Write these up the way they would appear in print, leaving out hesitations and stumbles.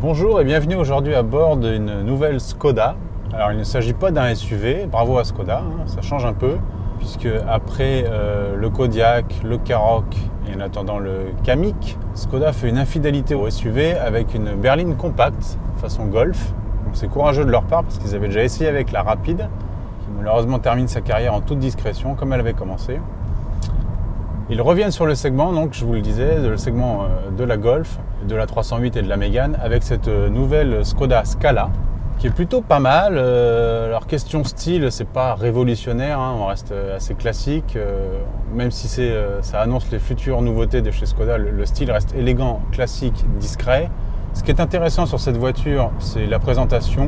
Bonjour et bienvenue aujourd'hui à bord d'une nouvelle Skoda. Alors il ne s'agit pas d'un SUV, bravo à Skoda, ça change un peu, puisque après le Kodiaq, le Karoq et en attendant le Kamiq, Skoda fait une infidélité au SUV avec une berline compacte façon Golf. Donc c'est courageux de leur part parce qu'ils avaient déjà essayé avec la Rapide, qui malheureusement termine sa carrière en toute discrétion comme elle avait commencé. Ils reviennent sur le segment, donc je vous le disais, le segment de la Golf, de la 308 et de la Mégane, avec cette nouvelle Skoda Scala, qui est plutôt pas mal. Alors question style, c'est pas révolutionnaire, on reste assez classique, même si ça annonce les futures nouveautés de chez Skoda, le style reste élégant, classique, discret. Ce qui est intéressant sur cette voiture, c'est la présentation,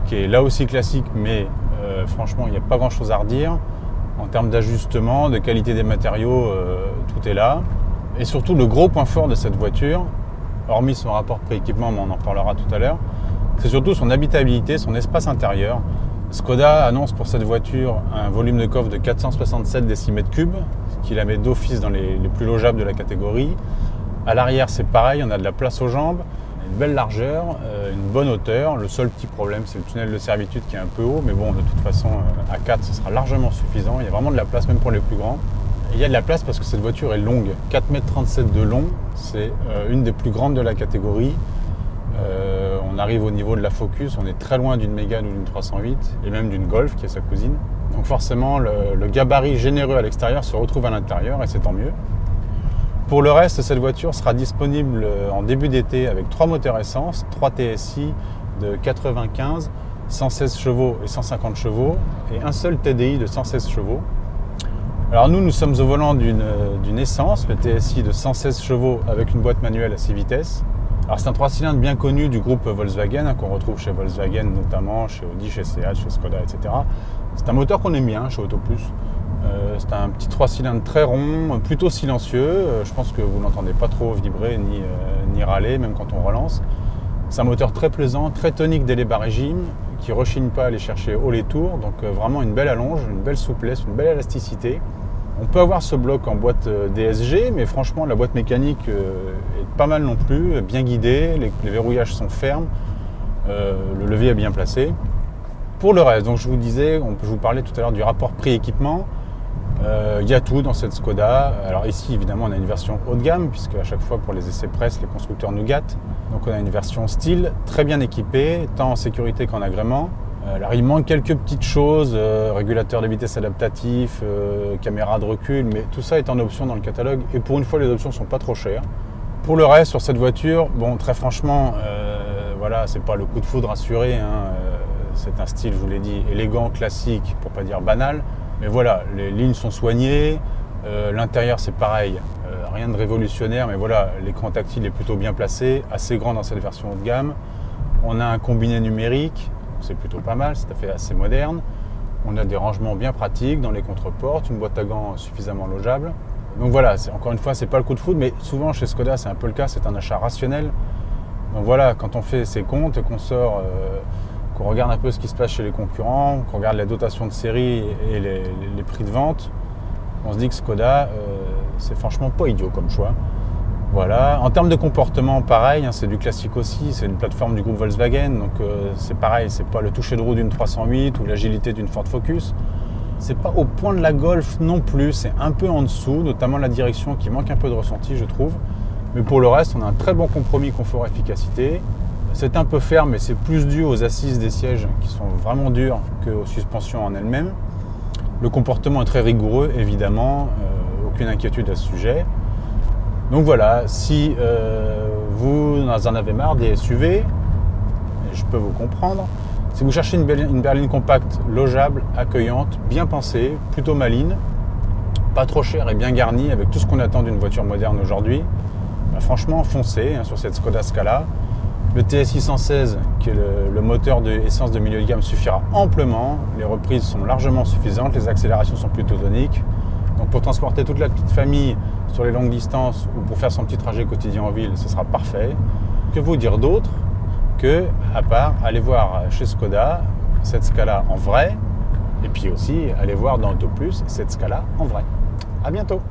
qui est là aussi classique, mais franchement, il n'y a pas grand chose à redire. En termes d'ajustement, de qualité des matériaux, tout est là. Et surtout, le gros point fort de cette voiture, hormis son rapport prix-équipement, mais on en parlera tout à l'heure, c'est surtout son habitabilité, son espace intérieur. Skoda annonce pour cette voiture un volume de coffre de 467 décimètres cubes, ce qui la met d'office dans les plus logeables de la catégorie. À l'arrière, c'est pareil, on a de la place aux jambes, une belle largeur, une bonne hauteur. Le seul petit problème, c'est le tunnel de servitude qui est un peu haut, mais bon, de toute façon, à 4, ce sera largement suffisant. Il y a vraiment de la place, même pour les plus grands. Et il y a de la place parce que cette voiture est longue. 4,37 m de long, c'est une des plus grandes de la catégorie. On arrive au niveau de la Focus, on est très loin d'une Mégane ou d'une 308, et même d'une Golf, qui est sa cousine. Donc forcément, le gabarit généreux à l'extérieur se retrouve à l'intérieur, et c'est tant mieux. Pour le reste, cette voiture sera disponible en début d'été avec 3 moteurs essence, 3 TSI de 95, 116 chevaux et 150 chevaux et un seul TDI de 116 chevaux. Alors nous sommes au volant d'une essence, le TSI de 116 chevaux avec une boîte manuelle à 6 vitesses. Alors c'est un 3 cylindres bien connu du groupe Volkswagen, qu'on retrouve chez Volkswagen notamment, chez Audi, chez Seat, chez Skoda, etc. C'est un moteur qu'on aime bien chez Autoplus. C'est un petit 3 cylindres très rond, plutôt silencieux. Je pense que vous n'entendez pas trop vibrer ni râler, même quand on relance. C'est un moteur très plaisant, très tonique dès les bas régimes, qui ne rechigne pas à aller chercher haut les tours. Donc vraiment une belle allonge, une belle souplesse, une belle élasticité. On peut avoir ce bloc en boîte DSG, mais franchement la boîte mécanique est pas mal non plus, bien guidée, les verrouillages sont fermes, le levier est bien placé. Pour le reste, donc je vous disais, je vous parlais tout à l'heure du rapport prix-équipement. Il y a tout dans cette Skoda. Alors ici, évidemment, on a une version haut de gamme, puisque à chaque fois, pour les essais presse, les constructeurs nous gâtent. Donc on a une version style, très bien équipée, tant en sécurité qu'en agrément. Alors il manque quelques petites choses, régulateur de vitesse adaptatif, caméra de recul, mais tout ça est en option dans le catalogue. Et pour une fois, les options ne sont pas trop chères. Pour le reste, sur cette voiture, bon, très franchement, voilà, c'est pas le coup de foudre assuré. C'est un style, je vous l'ai dit, élégant, classique, pour pas dire banal. Mais voilà, les lignes sont soignées, l'intérieur c'est pareil, rien de révolutionnaire, mais voilà, l'écran tactile est plutôt bien placé, assez grand dans cette version haut de gamme. On a un combiné numérique, c'est plutôt pas mal, c'est assez moderne. On a des rangements bien pratiques dans les contreportes, une boîte à gants suffisamment logeable. Donc voilà, encore une fois, c'est pas le coup de foudre, mais souvent chez Skoda c'est un peu le cas, c'est un achat rationnel. Donc voilà, quand on fait ses comptes et qu'on sort... qu'on regarde un peu ce qui se passe chez les concurrents, qu'on regarde les dotations de série et les prix de vente, on se dit que Skoda, c'est franchement pas idiot comme choix. Voilà. En termes de comportement, pareil, c'est du classique aussi, c'est une plateforme du groupe Volkswagen, donc c'est pareil, c'est pas le toucher de roue d'une 308 ou l'agilité d'une Ford Focus. C'est pas au point de la Golf non plus, c'est un peu en dessous, notamment la direction qui manque un peu de ressenti, je trouve. Mais pour le reste, on a un très bon compromis confort-efficacité. C'est un peu ferme, mais c'est plus dû aux assises des sièges qui sont vraiment dures qu'aux suspensions en elles-mêmes. Le comportement est très rigoureux, évidemment, aucune inquiétude à ce sujet. Donc voilà, si vous en avez marre des SUV, je peux vous comprendre. Si vous cherchez une berline compacte, logeable, accueillante, bien pensée, plutôt maligne, pas trop chère et bien garnie, avec tout ce qu'on attend d'une voiture moderne aujourd'hui, franchement, foncez sur cette Skoda Scala. Le TSI 116, qui est le moteur de essence de milieu de gamme, suffira amplement. Les reprises sont largement suffisantes, les accélérations sont plutôt toniques. Donc pour transporter toute la petite famille sur les longues distances ou pour faire son petit trajet quotidien en ville, ce sera parfait. Que vous dire d'autre que, à part, aller voir chez Skoda cette Scala en vrai, et puis aussi aller voir dans Autoplus cette Scala en vrai. À bientôt!